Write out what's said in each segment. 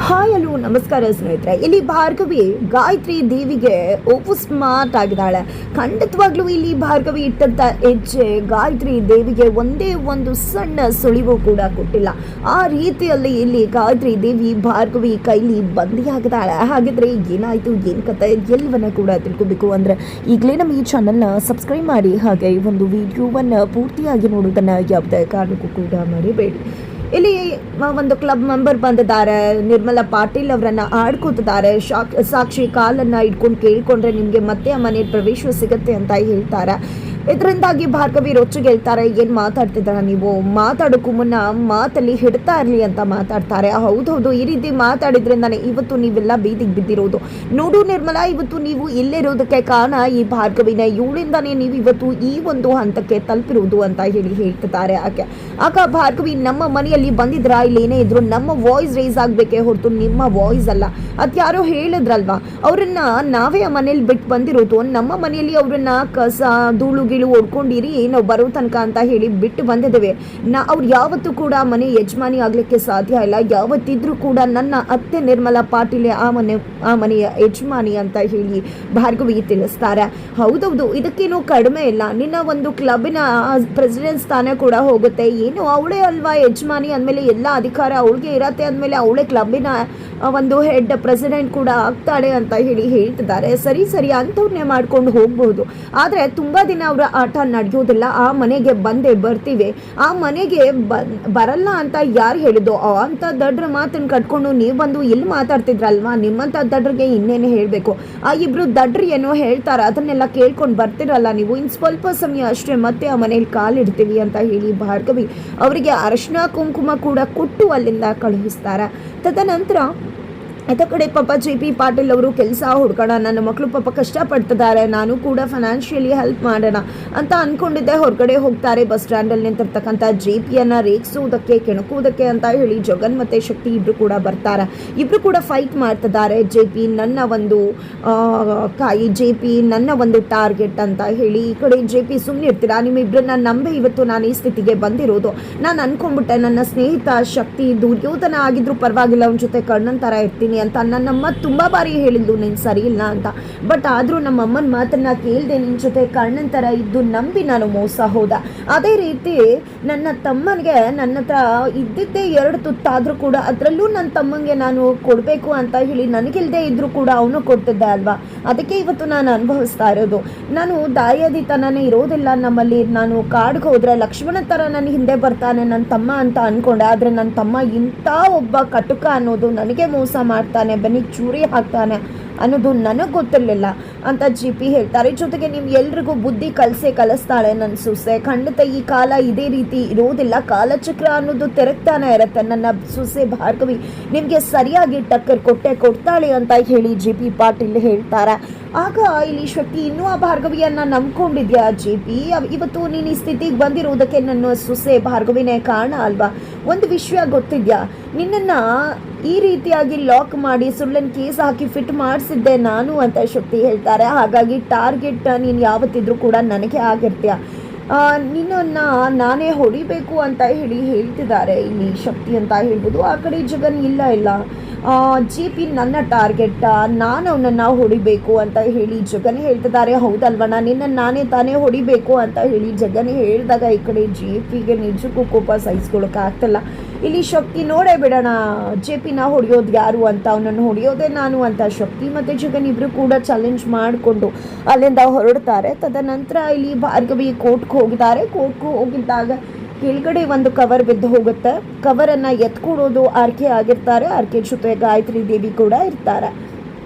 Hi hello ನಮಸ್ಕಾರ ಸ್ನೇಹಿತರೆ. ಇಲ್ಲಿ ಭಾರ್ಗವಿ ಗಾಯತ್ರಿ ದೇವಿಗೆ ಸ್ಮಾರ್ಟ್ ಆಗಿದ್ದಾಳೆ. ಖಂಡಿತವಾಗ್ಲೂ ಇಲ್ಲಿ ಭಾರ್ಗವಿ ಇಟ್ಟಂತ ಹೆಜ್ಜೆ ಗಾಯತ್ರಿ ದೇವಿಗೆ ಒಂದೇ ಒಂದು ಸಣ್ಣ ಸುಳಿವು ಕೂಡ ಕೊಟ್ಟಿಲ್ಲ. ಆ ರೀತಿಯಲ್ಲಿ ಇಲ್ಲಿ ಗಾಯತ್ರಿ ದೇವಿ ಭಾರ್ಗವಿ ಕೈಲಿ ಬಂದಿಯಾಗಿದ್ದಾಳೆ. ಹಾಗಿದ್ರೆ ಏನಾಯ್ತು, ಏನ್ ಕತೆ ಎಲ್ಲವನ್ನ ಕೂಡ ತಿಳ್ಕೊಬೇಕು ಅಂದ್ರೆ ಈಗಲೇ ನಮ್ಮ ಈ ಚಾನಲ್ನ ಸಬ್ಸ್ಕ್ರೈಬ್ ಮಾಡಿ, ಹಾಗೆ ಈ ಒಂದು ವಿಡಿಯೋವನ್ನ ಪೂರ್ತಿಯಾಗಿ ನೋಡೋದನ್ನ ಯಾವುದೇ ಕಾರಣಕ್ಕೂ ಕೂಡ ಮರಿಬೇಡಿ. ಇಲ್ಲಿ ಒಂದು ಕ್ಲಬ್ ಮೆಂಬರ್ ಬಂದಿದ್ದಾರೆ, ನಿರ್ಮಲಾ ಪಾಟೀಲ್ ಅವರನ್ನ ಆಡ್ಕೋತಿದ್ದಾರೆ. ಸಾಕ್ಷಿ ಕಾಲನ್ನ ಇಟ್ಕೊಂಡು ಕೇಳ್ಕೊಂಡ್ರೆ ನಿಮ್ಗೆ ಮತ್ತೆ ಆ ಮನೆ ಪ್ರವೇಶ ಸಿಗುತ್ತೆ ಅಂತ ಹೇಳ್ತಾರೆ. ಇದರಿಂದಾಗಿ ಭಾರ್ಗವಿ ರೊಚ್ಚಿಗೆ ಹೇಳ್ತಾರೆ, ಏನ್ ಮಾತಾಡ್ತಿದ್ದಾರ ನೀವು, ಮಾತಾಡೋಕ್ಕೂ ಮುನ್ನ ಮಾತಲ್ಲಿ ಹಿಡ್ತಾ ಇರ್ಲಿ ಅಂತ ಮಾತಾಡ್ತಾರೆ. ಹೌದೌದು, ಈ ರೀತಿ ಮಾತಾಡಿದ್ರಿಂದಾನೆ ಇವತ್ತು ನೀವೆಲ್ಲ ಬೀದಿಗೆ ಬಿದ್ದಿರೋದು. ನೋಡು ನಿರ್ಮಲಾ, ಇವತ್ತು ನೀವು ಇಲ್ಲಿರೋದಕ್ಕೆ ಕಾರಣ ಈ ಭಾರ್ಗವಿನ, ಇವಳಿಂದಾನೇ ನೀವು ಇವತ್ತು ಈ ಒಂದು ಹಂತಕ್ಕೆ ತಲುಪಿರೋದು ಅಂತ ಹೇಳ್ತಿದ್ದಾರೆ. ಆಗ ಭಾರ್ಗವಿ, ನಮ್ಮ ಮನೆಯಲ್ಲಿ ಬಂದಿದ್ರಾ, ಇಲ್ಲಿ ಏನೇ ಇದ್ರು ನಮ್ಮ ವಾಯ್ಸ್ ರೇಸ್ ಆಗ್ಬೇಕೇ ಹೊರತು ನಿಮ್ಮ ವಾಯ್ಸ್ ಅಲ್ಲ. ಅದ್ಯಾರೋ ಹೇಳಿದ್ರಲ್ವಾ, ಅವ್ರನ್ನ ನಾವೇ ಆ ಮನೇಲಿ ಬಿಟ್ಟು ಬಂದಿರೋದು, ನಮ್ಮ ಮನೆಯಲ್ಲಿ ಅವ್ರನ್ನ ಕಸ ಧೂಳು ಓಡ್ಕೊಂಡಿರಿ ನಾವು ಬರೋ ತನಕ ಅಂತ ಹೇಳಿ ಬಿಟ್ಟು ಬಂದಿದ್ದೇವೆ. ಅವ್ರು ಯಾವತ್ತೂ ಕೂಡ ಮನೆ ಯಜಮಾನಿ ಆಗ್ಲಿಕ್ಕೆ ಸಾಧ್ಯ ಇಲ್ಲ. ಯಾವತ್ತಿದ್ರೂ ಕೂಡ ನನ್ನ ಅತ್ತೆ ನಿರ್ಮಲಾ ಪಾಟೀಲ್ ಆ ಮನೆಯ ಯಜಮಾನಿ ಅಂತ ಹೇಳಿ ಭಾರ್ಗವಿ ತಿಳಿಸ್ತಾರೆ. ಹೌದೌದು, ಇದಕ್ಕೇನು ಕಡಿಮೆ ಇಲ್ಲ. ನಿನ್ನ ಒಂದು ಕ್ಲಬ್ಬಿನ ಪ್ರೆಸಿಡೆಂಟ್ ಸ್ಥಾನ ಕೂಡ ಹೋಗುತ್ತೆ. ಏನು ಅವಳೇ ಅಲ್ವಾ ಯಜಮಾನಿ ಅಂದಮೇಲೆ ಎಲ್ಲ ಅಧಿಕಾರ ಅವಳಿಗೆ ಇರತ್ತೆ ಅಂದಮೇಲೆ ಅವಳೇ ಕ್ಲಬ್ಬಿನ ಒಂದು ಹೆಡ್ ಪ್ರೆಸಿಡೆಂಟ್ ಕೂಡ ಆಗ್ತಾಳೆ ಅಂತ ಹೇಳ್ತಿದ್ದಾರೆ. ಸರಿ ಅಂಥವ್ರನ್ನೇ ಮಾಡ್ಕೊಂಡು ಹೋಗ್ಬಹುದು. ಆದರೆ ತುಂಬಾ ದಿನ ಅವರ ಆಟ ನಡೆಯೋದಿಲ್ಲ. ಆ ಮನೆಗೆ ಬಂದೇ ಬರ್ತೀವಿ. ಆ ಮನೆಗೆ ಬರಲ್ಲ ಅಂತ ಯಾರು ಹೇಳಿದ್ದು? ಅಂತ ದಡ್ರ ಮಾತನ್ನು ಕಟ್ಕೊಂಡು ನೀವು ಬಂದು ಇಲ್ಲಿ ಮಾತಾಡ್ತಿದ್ರಲ್ವಾ, ನಿಮ್ಮಂತ ದಡ್ರಿಗೆ ಇನ್ನೇನು ಹೇಳಬೇಕು. ಆ ಇಬ್ರು ದಡ್ರು ಏನೋ ಹೇಳ್ತಾರ, ಅದನ್ನೆಲ್ಲ ಕೇಳ್ಕೊಂಡು ಬರ್ತಿರಲ್ಲ ನೀವು. ಇನ್ನು ಸ್ವಲ್ಪ ಸಮಯ ಅಷ್ಟೇ ಮತ್ತೆ ಆ ಮನೇಲಿ ಕಾಲಿಡ್ತೀವಿ ಅಂತ ಹೇಳಿ ಭಾರ್ಗವಿ ಅವರಿಗೆ ಅರಶಿನ ಕುಂಕುಮ ಕೂಡ ಕೊಟ್ಟು ಅಲ್ಲಿಂದ ಕಳುಹಿಸ್ತಾರೆ. ತದನಂತರ ಅದ ಕಡೆ ಪಾಪ JP ಪಾಟೀಲ್ ಅವರು ಕೆಲಸ ಹುಡ್ಕೋಣ, ನನ್ನ ಮಕ್ಕಳು ಪಾಪ ಕಷ್ಟಪಡ್ತಿದ್ದಾರೆ, ನಾನು ಕೂಡ ಫೈನಾನ್ಷಿಯಲಿ ಹೆಲ್ಪ್ ಮಾಡೋಣ ಅಂತ ಅಂದ್ಕೊಂಡಿದ್ದೆ. ಹೊರಗಡೆ ಹೋಗ್ತಾರೆ. ಬಸ್ ಸ್ಟ್ಯಾಂಡಲ್ಲಿ ನಿಂತಿರ್ತಕ್ಕಂಥ JPಯನ್ನು ರೇಗಿಸೋದಕ್ಕೆ ಕೆಣಕುವುದಕ್ಕೆ ಅಂತ ಹೇಳಿ ಜಗನ್ ಮತ್ತು ಶಕ್ತಿ ಇಬ್ಬರು ಕೂಡ ಬರ್ತಾರೆ. ಇಬ್ಬರು ಕೂಡ ಫೈಟ್ ಮಾಡ್ತಿದ್ದಾರೆ. JP ನನ್ನ ಒಂದು JP ನನ್ನ ಒಂದು ಟಾರ್ಗೆಟ್ ಅಂತ ಹೇಳಿ. ಈ ಕಡೆ JP ಸುಮ್ಮನೆ ಇರ್ತೀರಾ, ನಿಮ್ಮಿಬ್ಬರನ್ನ ನಂಬಿ ಇವತ್ತು ನಾನು ಈ ಸ್ಥಿತಿಗೆ ಬಂದಿರೋದು. ನಾನು ಅನ್ಕೊಂಡ್ಬಿಟ್ಟೆ ನನ್ನ ಸ್ನೇಹಿತ ಶಕ್ತಿ ದುರ್ಯೋಧನ ಆಗಿದ್ರು ಪರವಾಗಿಲ್ಲ, ಅವನ ಜೊತೆ ಕಣ್ಣನ್ ಥರ ಇರ್ತೀನಿ ಅಂತ ನನ್ನಮ್ಮ ತುಂಬಾ ಬಾರಿ ಹೇಳಿದ್ಲು ನೀನು ಸರಿ ಇಲ್ಲ ಅಂತ. ಬಟ್ ಆದರೂ ನಮ್ಮಮ್ಮನ ಮಾತನ್ನ ಕೇಳದೆ ನಿನ್ನ ಜೊತೆ ಕಣ್ಣನ್ ಥರ ಇದ್ದು ನಂಬಿ ನಾನು ಮೋಸ ಹೋದ. ಅದೇ ರೀತಿ ನನ್ನ ತಮ್ಮನಿಗೆ ನನ್ನ ಹತ್ರ ಇದ್ದಿದ್ದೇ 2 ತುತ್ತಾದರೂ ಕೂಡ ಅದರಲ್ಲೂ ನನ್ನ ತಮ್ಮಂಗೆ ನಾನು ಕೊಡಬೇಕು ಅಂತ ಹೇಳಿ ನನಗಿಲ್ದೇ ಇದ್ರೂ ಕೂಡ ಅವನು ಕೊಡ್ತಿದ್ದೆ ಅಲ್ವಾ. ಅದಕ್ಕೆ ಇವತ್ತು ನಾನು ಅನುಭವಿಸ್ತಾ ಇರೋದು. ನಾನು ದಾಯಾದಿತನೇ ಇರೋದಿಲ್ಲ ನಮ್ಮಲ್ಲಿ. ನಾನು ಕಾಡ್ಗೆ ಹೋದ್ರೆ ಲಕ್ಷ್ಮಣ ಥರ ನನ್ನ ಹಿಂದೆ ಬರ್ತಾನೆ ನನ್ನ ತಮ್ಮ ಅಂತ ಅಂದ್ಕೊಂಡೆ. ಆದರೆ ನನ್ನ ತಮ್ಮ ಇಂಥ ಒಬ್ಬ ಕಟುಕ ಅನ್ನೋದು, ನನಗೆ ಮೋಸ ಮಾಡ್ತಾನೆ, ಬೆನ್ನಿಗೆ ಚೂರಿ ಹಾಕ್ತಾನೆ ಅನ್ನೋದು ನನಗೆ ಗೊತ್ತಿರಲಿಲ್ಲ ಅಂತ JP ಹೇಳ್ತಾರೆ. ಜೊತೆಗೆ ನೀವು ಎಲ್ರಿಗೂ ಬುದ್ಧಿ ಕಲಿಸ್ತಾಳೆ ನನ್ನ ಸೊಸೆ. ಖಂಡಿತ ಈ ಕಾಲ ಇದೇ ರೀತಿ ಇರೋದಿಲ್ಲ, ಕಾಲಚಕ್ರ ಅನ್ನೋದು ತಿರುಗ್ತಾನೆ ಇರುತ್ತೆ. ನನ್ನ ಸೊಸೆ ಭಾರ್ಗವಿ ನಿಮಗೆ ಸರಿಯಾಗಿ ಟಕ್ಕರ್ ಕೊಡ್ತಾಳೆ ಅಂತ ಹೇಳಿ JP ಪಾಟೀಲ್ ಹೇಳ್ತಾರೆ. ಆಗ ಇಲ್ಲಿ ಶಕ್ತಿ, ಇನ್ನೂ ಆ ಭಾರ್ಗವಿಯನ್ನ ನಂಬ್ಕೊಂಡಿದ್ಯಾ JP? ಇವತ್ತು ನೀನು ಈ ಸ್ಥಿತಿಗೆ ಬಂದಿರೋದಕ್ಕೆ ನನ್ನ ಸೊಸೆ ಭಾರ್ಗವಿನೇ ಕಾರಣ ಅಲ್ವಾ? ಒಂದು ವಿಷಯ ಗೊತ್ತಿದ್ಯಾ, ನಿನ್ನನ್ನ ಈ ರೀತಿಯಾಗಿ ಲಾಕ್ ಮಾಡಿ ಸುಳ್ಳನ್ ಕೇಸ್ ಹಾಕಿ ಫಿಟ್ ಮಾಡಿಸಿದ್ದೆ ನಾನು ಅಂತ ಶಕ್ತಿ ಹೇಳ್ತಾರೆ. ಹಾಗಾಗಿ ಟಾರ್ಗೆಟ್ ನೀನು ಯಾವತ್ತಿದ್ರೂ ಕೂಡ ನನಗೆ ಆಗಿರ್ತೀಯ. ನಿನ್ನನ್ನು ನಾನೇ ಹೊಡಿಬೇಕು ಅಂತ ಹೇಳ್ತಿದ್ದಾರೆ ಇಲ್ಲಿ ಶಕ್ತಿ ಅಂತ ಹೇಳ್ಬೋದು. ಆ ಕಡೆ ಜಗನ್ ಇಲ್ಲ JP ನನ್ನ ಟಾರ್ಗೆಟ್, ನಾನು ಅವನನ್ನು ಹೊಡಿಬೇಕು ಅಂತ ಹೇಳಿ ಜಗನ್ ಹೇಳ್ತಿದ್ದಾರೆ. ಹೌದಲ್ವ, ನಿನ್ನನ್ನು ನಾನೇ ತಾನೇ ಹೊಡಿಬೇಕು ಅಂತ ಹೇಳಿ ಜಗನ್ ಹೇಳಿದಾಗ ಈ ಕಡೆ JPಗೆ ನಿಜಕ್ಕೂ ಕೋಪ ಸಹಿಸ್ಕೊಳ್ಳೋಕೆ ಆಗ್ತಿಲ್ಲ. ಇಲ್ಲಿ ಶಕ್ತಿ ನೋಡೇ ಬಿಡೋಣ JPನ ಹೊಡೆಯೋದು ಯಾರು ಅಂತ, ಅವನನ್ನು ಹೊಡೆಯೋದೇ ನಾನು ಅಂತ ಶಕ್ತಿ ಮತ್ತು ಜಗನ್ ಇಬ್ಬರು ಕೂಡ ಚಾಲೆಂಜ್ ಮಾಡಿಕೊಂಡು ಅಲ್ಲಿಂದ ಹೊರಡ್ತಾರೆ. ತದನಂತರ ಇಲ್ಲಿ ಭಾರ್ಗವಿ ಕೋರ್ಟ್ಗೆ ಹೋಗಿದ್ದಾರೆ. ಕೋರ್ಟ್ಗೆ ಹೋಗಿದ್ದಾಗ ಕೆಳಗಡೆ ಒಂದು ಕವರ್ ಬಿದ್ದು ಹೋಗುತ್ತೆ. ಕವರನ್ನು ಎತ್ಕೊಡೋದು ಆರ್ಕೆ ಆಗಿರ್ತಾರೆ. ಆರ್ಕೆ ಜೊತೆ ಗಾಯತ್ರಿ ದೇವಿ ಕೂಡ ಇರ್ತಾರೆ.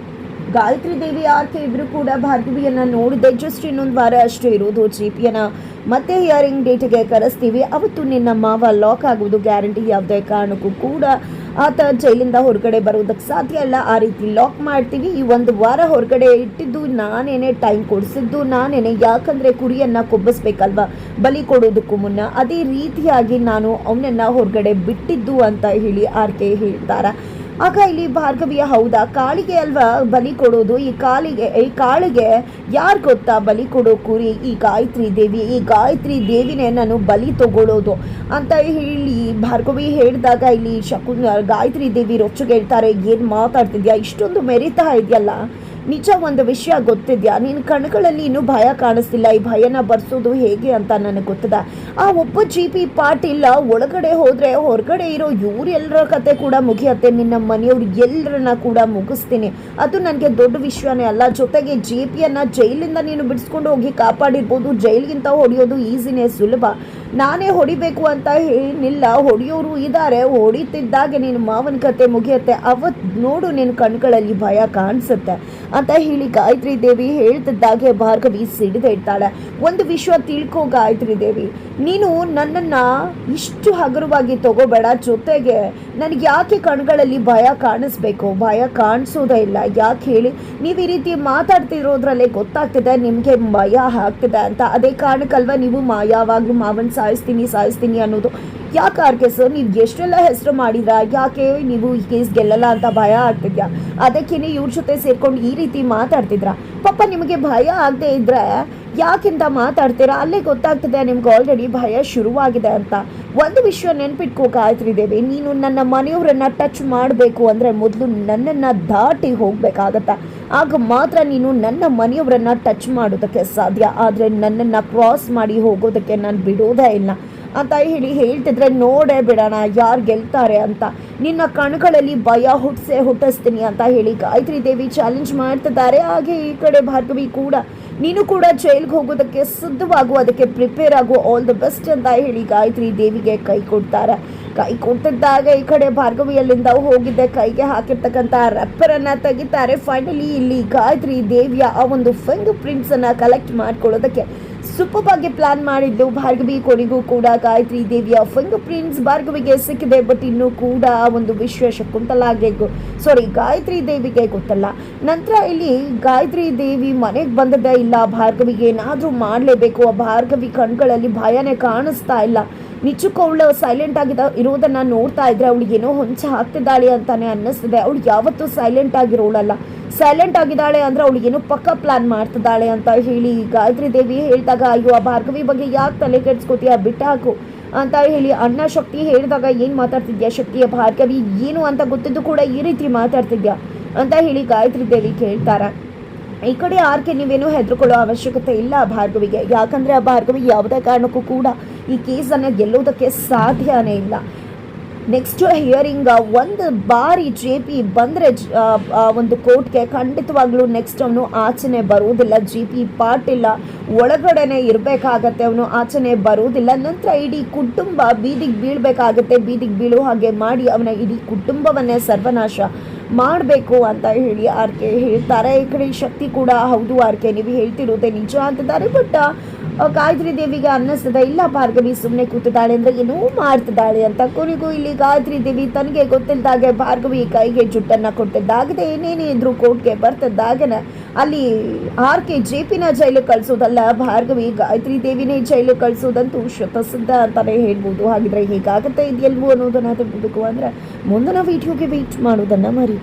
ಗಾಯತ್ರಿ ದೇವಿ ಆರ್ಕೆ ಇಬ್ಬರು ಕೂಡ ಭಾರ್ಗವಿಯನ್ನು ನೋಡಿದೆ. ಜಸ್ಟ್ ಇನ್ನೊಂದು ವಾರ ಅಷ್ಟೇ ಇರೋದು. JPಯನ್ನು ಮತ್ತೆ ಹಿಯರಿಂಗ್ ಡೇಟಿಗೆ ಕರೆಸ್ತೀವಿ. ಅವತ್ತು ನಿನ್ನ ಮಾವ ಲಾಕ್ ಆಗೋದು ಗ್ಯಾರಂಟಿ, ಯಾವುದೇ ಕಾರಣಕ್ಕೂ ಕೂಡ ಆತ ಜೈಲಿಂದ ಹೊರಗಡೆ ಬರೋದಕ್ಕೆ ಸಾಧ್ಯ ಇಲ್ಲ. ಆ ರೀತಿ ಲಾಕ್ ಮಾಡ್ತೀವಿ. ಈ 1 ವಾರ ಹೊರಗಡೆ ಇಟ್ಟಿದ್ದು ನಾನೇನೆ, ಟೈಮ್ ಕೊಡಿಸಿದ್ದು ನಾನೇನೆ. ಯಾಕಂದರೆ ಕುರಿಯನ್ನು ಕೊಬ್ಬಿಸ್ಬೇಕಲ್ವ ಬಲಿ ಕೊಡೋದಕ್ಕೂ ಮುನ್ನ. ಅದೇ ರೀತಿಯಾಗಿ ನಾನು ಅವನನ್ನು ಹೊರಗಡೆ ಬಿಟ್ಟಿದ್ದು ಅಂತ ಹೇಳಿ ಆರ್ಕೆ ಹೇಳ್ತಾರೆ. ಆಗ ಇಲ್ಲಿ ಭಾರ್ಗವಿಯ ಹೌದಾ, ಕಾಳಿಗೆ ಅಲ್ವಾ ಬಲಿ ಕೊಡೋದು, ಈ ಕಾಳಿಗೆ ಯಾರು ಗೊತ್ತಾ ಬಲಿ ಕೊಡೋ ಕುರಿ, ಈ ಗಾಯತ್ರಿ ದೇವಿ, ಈ ಗಾಯತ್ರಿ ದೇವಿನೇ ನಾನು ಬಲಿ ತಗೊಳ್ಳೋದು ಅಂತ ಹೇಳಿ ಭಾರ್ಗವಿ ಹೇಳಿದಾಗ ಇಲ್ಲಿ ಗಾಯತ್ರಿ ದೇವಿ ರೊಚ್ಚಿಗೆ ಹೇಳ್ತಾರೆ, ಏನು ಮಾತಾಡ್ತಿದ್ಯಾ, ಇಷ್ಟೊಂದು ಮೆರಿತಾ ಇದೆಯಲ್ಲ, ನಿಜ ಒಂದು ವಿಷಯ ಗೊತ್ತಿದ್ಯಾ, ನಿನ್ನ ಕಣ್ಣುಗಳಲ್ಲಿ ಇನ್ನೂ ಭಯ ಕಾಣಿಸ್ತಿಲ್ಲ, ಈ ಭಯನ ಬರ್ಸೋದು ಹೇಗೆ ಅಂತ ನನಗೆ ಗೊತ್ತದ. ಆ ಒಬ್ಬ GP ಪಾಟೀಲ್ ಒಳಗಡೆ ಹೋದರೆ ಹೊರಗಡೆ ಇರೋ ಇವರೆಲ್ಲರ ಕತೆ ಕೂಡ ಮುಗಿಯತ್ತೆ, ನಿನ್ನ ಮನೆಯವ್ರು ಎಲ್ಲರನ್ನ ಕೂಡ ಮುಗಿಸ್ತೀನಿ, ಅದು ನನಗೆ ದೊಡ್ಡ ವಿಷಯನೇ ಅಲ್ಲ. ಜೊತೆಗೆ JPಯನ್ನು ಜೈಲಿಂದ ನೀನು ಬಿಡಿಸ್ಕೊಂಡು ಹೋಗಿ ಕಾಪಾಡಿರ್ಬೋದು, ಜೈಲಿಗಿಂತ ಹೊಡೆಯೋದು ಈಸಿನೇ, ಸುಲಭ, ನಾನೇ ಹೊಡಿಬೇಕು ಅಂತ ಏನಿಲ್ಲ, ಹೊಡೆಯೋರು ಇದ್ದಾರೆ, ಹೊಡಿತಿದ್ದಾಗೆ ನಿನ್ನ ಮಾವನ ಕತೆ ಮುಗಿಯತ್ತೆ, ಅವತ್ತು ನೋಡು ನಿನ್ನ ಕಣ್ಗಳಲ್ಲಿ ಭಯ ಕಾಣಿಸುತ್ತೆ ಅಂತ ಹೇಳಿ ಗಾಯತ್ರಿ ದೇವಿ ಹೇಳ್ತಿದ್ದಾಗೆ ಭಾರ್ಗವಿ ಸಿಡಿದಿಡ್ತಾಳೆ. ಒಂದು ವಿಷಯ ತಿಳ್ಕೊ ಗಾಯತ್ರಿ ದೇವಿ, ನೀನು ನನ್ನನ್ನು ಇಷ್ಟು ಹಗುರವಾಗಿ ತಗೋಬೇಡ, ಜೊತೆಗೆ ನನಗೆ ಯಾಕೆ ಕಣ್ಗಳಲ್ಲಿ ಭಯ ಕಾಣಿಸ್ಬೇಕು, ಭಯ ಕಾಣಿಸೋದೇ ಇಲ್ಲ, ಯಾಕೆ ಹೇಳಿ, ನೀವು ಈ ರೀತಿ ಮಾತಾಡ್ತಿರೋದ್ರಲ್ಲೇ ಗೊತ್ತಾಗ್ತಿದೆ ನಿಮಗೆ ಭಯ ಆಗ್ತಿದೆ ಅಂತ, ಅದೇ ಕಾರಣಕ್ಕಲ್ವ ನೀವು ಯಾವಾಗಲೂ ಮಾವನ್ ಸಾಯಿಸ್ತೀನಿ ಅನ್ನೋದು. ಯಾಕೆ ಆರ್ಕೆ ಸರ್, ನೀವು ಎಷ್ಟೆಲ್ಲ ಹೆಸರು ಮಾಡಿದ್ರಾ, ಯಾಕೆ ನೀವು ಈ ಕೇಸ್ ಗೆಲ್ಲಲ್ಲ ಅಂತ ಭಯ ಆಗ್ತಿದ್ಯಾ, ಅದಕ್ಕೇನೆ ಇವ್ರ ಜೊತೆ ಸೇರ್ಕೊಂಡು ಈ ರೀತಿ ಮಾತಾಡ್ತಿದ್ರಾ, ಪಾಪ ನಿಮಗೆ ಭಯ ಆಗದೆ ಇದ್ರೆ ಯಾಕಿಂತ ಮಾತಾಡ್ತೀರಾ, ಅಲ್ಲೇ ಗೊತ್ತಾಗ್ತದೆ ನಿಮ್ಗೆ ಆಲ್ರೆಡಿ ಭಯ ಶುರುವಾಗಿದೆ ಅಂತ. ಒಂದು ವಿಷಯ ನೆನ್ಪಿಟ್ಕೋ ಗಾಯತ್ರಿ ದೇವಿ, ನೀನು ನನ್ನ ಮನೆಯವರನ್ನ ಟಚ್ ಮಾಡಬೇಕು ಅಂದರೆ ಮೊದಲು ನನ್ನನ್ನು ದಾಟಿ ಹೋಗ್ಬೇಕಾಗತ್ತ, ಆಗ ಮಾತ್ರ ನೀನು ನನ್ನ ಮನೆಯವರನ್ನ ಟಚ್ ಮಾಡೋದಕ್ಕೆ ಸಾಧ್ಯ, ಆದರೆ ನನ್ನನ್ನು ಕ್ರಾಸ್ ಮಾಡಿ ಹೋಗೋದಕ್ಕೆ ನಾನು ಬಿಡೋದೇ ಇಲ್ಲ ಅಂತ ಹೇಳಿ ಹೇಳ್ತಿದ್ರೆ, ನೋಡೇ ಬಿಡೋಣ ಯಾರು ಗೆಲ್ತಾರೆ ಅಂತ, ನಿನ್ನ ಕಣ್ಗಳಲ್ಲಿ ಭಯ ಹುಟ್ಟಿಸ್ತೀನಿ ಅಂತ ಹೇಳಿ ಗಾಯತ್ರಿ ದೇವಿ ಚಾಲೆಂಜ್ ಮಾಡ್ತಿದ್ದಾರೆ. ಹಾಗೆ ಈ ಕಡೆ ಭಾರ್ಗವಿ ಕೂಡ, ನೀನು ಕೂಡ ಜೈಲ್ಗೆ ಹೋಗೋದಕ್ಕೆ ಸಿದ್ಧವಾಗು, ಅದಕ್ಕೆ ಪ್ರಿಪೇರ್ ಆಗು, ಆಲ್ ದ ಬೆಸ್ಟ್ ಅಂತ ಹೇಳಿ ಗಾಯತ್ರಿ ದೇವಿಗೆ ಕೈ ಕೊಡ್ತಾರೆ. ಕೈ ಕೊಡ್ತಿದ್ದಾಗ ಈ ಕಡೆ ಭಾರ್ಗವಿಯಲ್ಲಿಂದ ಹೋಗಿದ್ದೆ ಕೈಗೆ ಹಾಕಿರ್ತಕ್ಕಂಥ ರೆಪ್ಪರನ್ನು ತೆಗಿತಾರೆ. ಫೈನಲಿ ಇಲ್ಲಿ ಗಾಯತ್ರಿ ದೇವಿಯ ಆ ಒಂದು ಫಿಂಗರ್ ಪ್ರಿಂಟ್ಸನ್ನು ಕಲೆಕ್ಟ್ ಮಾಡ್ಕೊಳ್ಳೋದಕ್ಕೆ ಸೂಪರ್ ಆಗಿ ಪ್ಲಾನ್ ಮಾಡಿದ್ದು ಭಾರ್ಗವಿ. ಕೊನೆಗೂ ಕೂಡ ಗಾಯತ್ರಿ ದೇವಿಯ ಫಿಂಗರ್ ಪ್ರಿಂಟ್ಸ್ ಭಾರ್ಗವಿಗೆ ಸಿಕ್ಕಿದೆ. ಬಟ್ ಇನ್ನೂ ಕೂಡ ಒಂದು ವಿಷಯ ಗಾಯತ್ರಿ ದೇವಿಗೆ ಗೊತ್ತಲ್ಲ. ನಂತರ ಇಲ್ಲಿ ಗಾಯತ್ರಿ ದೇವಿ ಮನೆಗೆ ಬಂದದ್ದೇ ಇಲ್ಲ, ಭಾರ್ಗವಿಗೆ ಏನಾದರೂ ಮಾಡಲೇಬೇಕು. ಆ ಭಾರ್ಗವಿ ಕಣ್ಗಳಲ್ಲಿ ಭಯನೇ ಕಾಣಿಸ್ತಾ ಇಲ್ಲ. ನಿಜಕ್ಕೂ ಅವಳು ಸೈಲೆಂಟ್ ಇರೋದನ್ನ ನೋಡ್ತಾ ಇದ್ರೆ ಅವಳಿಗೆ ಏನೋ ಹೊಂಚ ಹಾಕ್ತಿದ್ದಾಳೆ ಅಂತಾನೆ ಅನ್ನಿಸ್ತಿದೆ. ಅವಳು ಯಾವತ್ತೂ ಸೈಲೆಂಟ್ ಆಗಿರೋಳಲ್ಲ. ಸೈಲೆಂಟ್ ಆಗಿದ್ದಾಳೆ ಅಂದ್ರೆ ಅವಳಿಗೇನೋ ಪಕ್ಕ ಪ್ಲಾನ್ ಮಾಡ್ತಿದ್ದಾಳೆ ಅಂತ ಹೇಳಿ ಗಾಯತ್ರಿ ದೇವಿ ಹೇಳಿದಾಗ, ಅಯ್ಯೋ ಆ ಭಾರ್ಗವಿ ಬಗ್ಗೆ ಯಾಕೆ ತಲೆ ಕೆಡ್ಸ್ಕೋತೀಯ, ಬಿಟ್ಟಾಕು ಅಂತ ಹೇಳಿ ಅಣ್ಣ ಶಕ್ತಿ ಹೇಳಿದಾಗ, ಏನು ಮಾತಾಡ್ತಿದ್ಯಾ ಶಕ್ತಿಯ, ಭಾರ್ಗವಿ ಏನು ಅಂತ ಗೊತ್ತಿದ್ದು ಕೂಡ ಈ ರೀತಿ ಮಾತಾಡ್ತಿದ್ಯಾ ಅಂತ ಹೇಳಿ ಗಾಯತ್ರಿ ದೇವಿ ಕೇಳ್ತಾರೆ. ಈ ಕಡೆ ಆರ್ಕೆ ನೀವೇನೂ ಹೆದರ್ಕೊಳ್ಳೋ ಅವಶ್ಯಕತೆ ಇಲ್ಲ ಭಾರ್ಗವಿಗೆ, ಯಾಕಂದರೆ ಆ ಭಾರ್ಗವಿ ಯಾವುದೇ ಕಾರಣಕ್ಕೂ ಕೂಡ ಈ ಕೇಸನ್ನು ಗೆಲ್ಲೋದಕ್ಕೆ ಸಾಧ್ಯನೇ ಇಲ್ಲ. ನೆಕ್ಸ್ಟ್ ಹಿಯರಿಂಗ್ ಒಂದು ಬಾರಿ JP ಬಂದರೆ ಒಂದು ಕೋರ್ಟ್ಗೆ ಖಂಡಿತವಾಗ್ಲೂ ನೆಕ್ಸ್ಟ್ ಅವನು ಆಚೆನೆ ಬರೋದಿಲ್ಲ. JP ಪಾಟೀಲ್ ಒಳಗಡೆನೆ ಇರಬೇಕಾಗತ್ತೆ, ಅವನು ಆಚೆನೆ ಬರೋದಿಲ್ಲ. ನಂತರ ಇಡೀ ಕುಟುಂಬ ಬೀದಿಗೆ ಬೀಳಬೇಕಾಗತ್ತೆ. ಬೀದಿಗೆ ಬೀಳೋ ಹಾಗೆ ಮಾಡಿ ಅವನ ಇಡೀ ಕುಟುಂಬವನ್ನೇ ಸರ್ವನಾಶ ಮಾಡಬೇಕು ಅಂತ ಹೇಳಿ ಆರ್ಕೆ ಹೇಳ್ತಾರೆ. ಈ ಕಡೆ ಶಕ್ತಿ ಕೂಡ, ಹೌದು ಆರ್ಕೆ ನೀವು ಹೇಳ್ತಿರೋದೇ ನಿಜ ಅಂತಿದ್ದಾರೆ. ಬಟ್ ಗಾಯತ್ರಿ ದೇವಿಗೆ ಅನ್ನಿಸ್ತದೆ, ಇಲ್ಲ ಭಾರ್ಗವಿ ಸುಮ್ಮನೆ ಕೂತಿದ್ದಾಳೆ ಅಂದರೆ ಏನೋ ಮಾಡ್ತಿದ್ದಾಳೆ ಅಂತ. ಕೊನೆಗೂ ಇಲ್ಲಿ ಗಾಯತ್ರಿ ದೇವಿ ತನಗೆ ಗೊತ್ತಿಲ್ಲದಾಗೆ ಭಾರ್ಗವಿ ಕೈಗೆ ಜುಟ್ಟನ್ನು ಕೊಟ್ಟಿದ್ದಾಗಿದೆ. ಏನೇನೇ ಇದ್ರು ಕೋರ್ಟ್ಗೆ ಬರ್ತಿದ್ದಾಗನೆ ಅಲ್ಲಿ ಆರ್ಕೆ JPನ ಜೈಲಿಗೆ ಕಳಿಸೋದಲ್ಲ, ಭಾರ್ಗವಿ ಗಾಯತ್ರಿ ದೇವಿನೇ ಜೈಲಿಗೆ ಕಳಿಸೋದಂತೂ ಶತಸಿದ್ಧ ಅಂತಾನೆ ಹೇಳ್ಬೋದು. ಹಾಗಿದ್ರೆ ಹೀಗಾಗುತ್ತೆ ಇದೆಯಲ್ವೋ ಅನ್ನೋದನ್ನ ತಿಳ್ಕೋಬೇಕು ಅಂದರೆ ಮುಂದಿನ ವಿಡಿಯೋಗೆ ವೇಟ್ ಮಾಡೋದನ್ನು ಮರಿ.